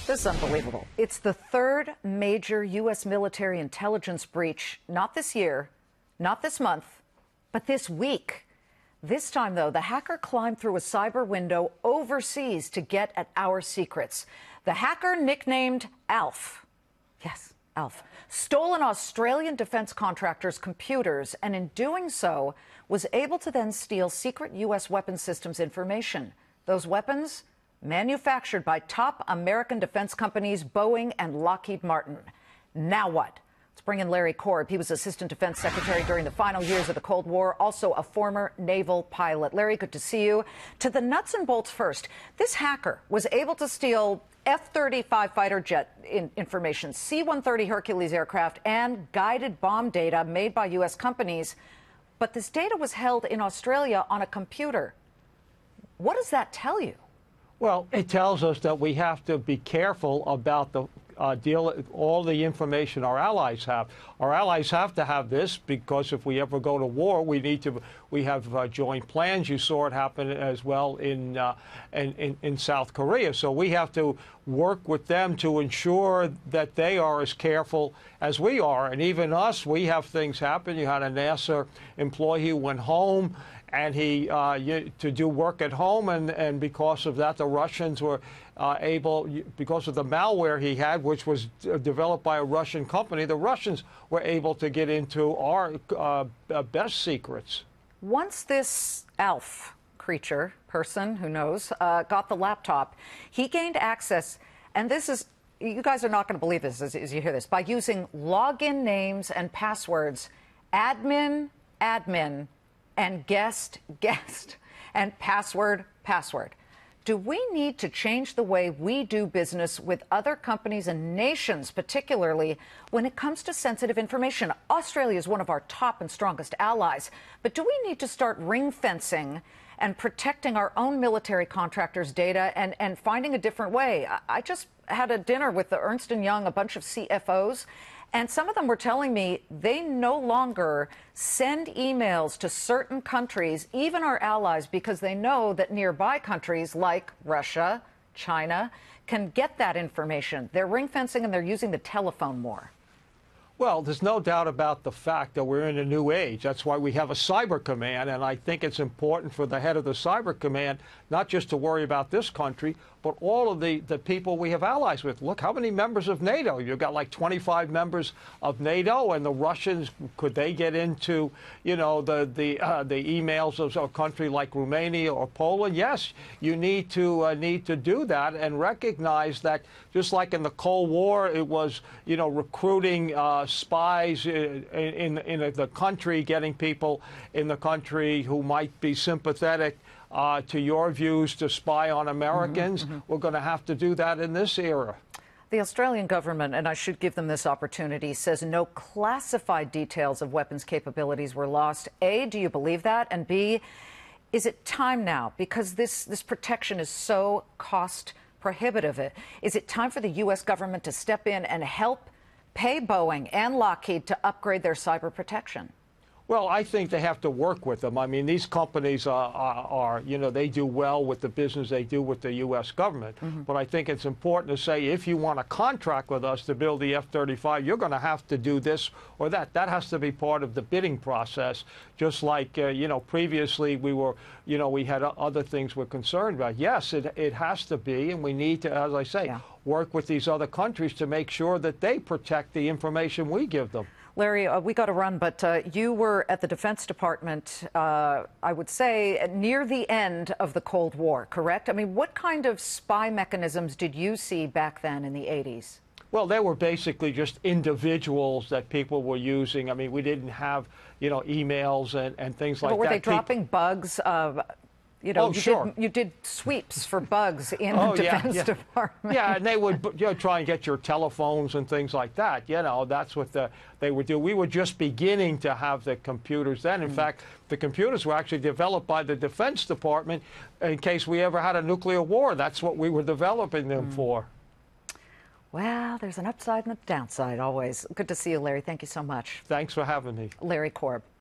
This is unbelievable. It's the third major U.S. military intelligence breach, not this year, not this month, but this week. This time, though, the hacker climbed through a cyber window overseas to get at our secrets. The hacker, nicknamed Alf, yes, Alf, stole an Australian defense contractor's computers and in doing so was able to then steal secret U.S. weapons systems information. Those weapons manufactured by top American defense companies Boeing and Lockheed Martin. Now what? Let's bring in Larry Korb. He was Assistant Defense Secretary during the final years of the Cold War, also a former naval pilot. Larry, good to see you. To the nuts and bolts first. This hacker was able to steal F-35 fighter jet information, C-130 Hercules aircraft, and guided bomb data made by U.S. companies. But this data was held in Australia on a computer. What does that tell you? Well, it tells us that we have to be careful about the all the information our allies have. Our allies have to have this because if we ever go to war, we have joint plans. You saw it happen as well in South Korea. So we have to work with them to ensure that they are as careful as we are. And even us, we have things happen. You had a NASA employee who went home and to do work at home, and because of that, the Russians were able, because of the malware he had, which was developed by a Russian company, the Russians were able to get into our best secrets. Once this Alf creature, person, who knows, got the laptop, he gained access, and this is, you guys are not going to believe this as you hear this, by using login names and passwords, admin, and guest, and password. Do we need to change the way we do business with other companies and nations, particularly when it comes to sensitive information? Australia is one of our top and strongest allies, but do we need to start ring fencing and protecting our own military contractors' data and finding a different way? I just had a dinner with the Ernst & Young, a bunch of CFOs, and some of them were telling me they no longer send emails to certain countries, even our allies, because they know that nearby countries like Russia, China, can get that information. They're ring fencing and they're using the telephone more. Well, there's no doubt about the fact that we're in a new age. That's why we have a cyber command, and I think it's important for the head of the cyber command not just to worry about this country, but all of the people we have allies with. Look, how many members of NATO? You've got like 25 members of NATO, and the Russians, could they get into, you know, the emails of a country like Romania or Poland? Yes, you need to do that and recognize that just like in the Cold War, it was, you know, recruiting spies in the country, getting people in the country who might be sympathetic to your views to spy on Americans. We're going to have to do that in this era. The Australian government, and I should give them this opportunity, says no classified details of weapons capabilities were lost. A, do you believe that? And B, is it time now, because this protection is so cost prohibitive, is it time for the U.S. government to step in and help pay Boeing and Lockheed to upgrade their cyber protection? Well, I think they have to work with them. I mean, these companies are, you know, they do well with the business they do with the U.S. government. But I think it's important to say, if you want a contract with us to build the F-35, you're going to have to do this or that. That has to be part of the bidding process, just like, you know, previously we were, you know, we had other things we're concerned about. Yes, it has to be, and we need to, as I say, work with these other countries to make sure that they protect the information we give them. Larry, we got to run, but you were at the Defense Department, I would say, near the end of the Cold War, correct? I mean, what kind of spy mechanisms did you see back then in the 80s? Well, they were basically just individuals that people were using. I mean, we didn't have, you know, emails and things like that. But were they dropping bugs? You know, you did sweeps for bugs in the Defense Department. Yeah, and they would, you know, try and get your telephones and things like that. You know, that's what they would do. We were just beginning to have the computers then. In fact, the computers were actually developed by the Defense Department in case we ever had a nuclear war. That's what we were developing them for. Well, there's an upside and a downside always. Good to see you, Larry. Thank you so much. Thanks for having me. Larry Korb.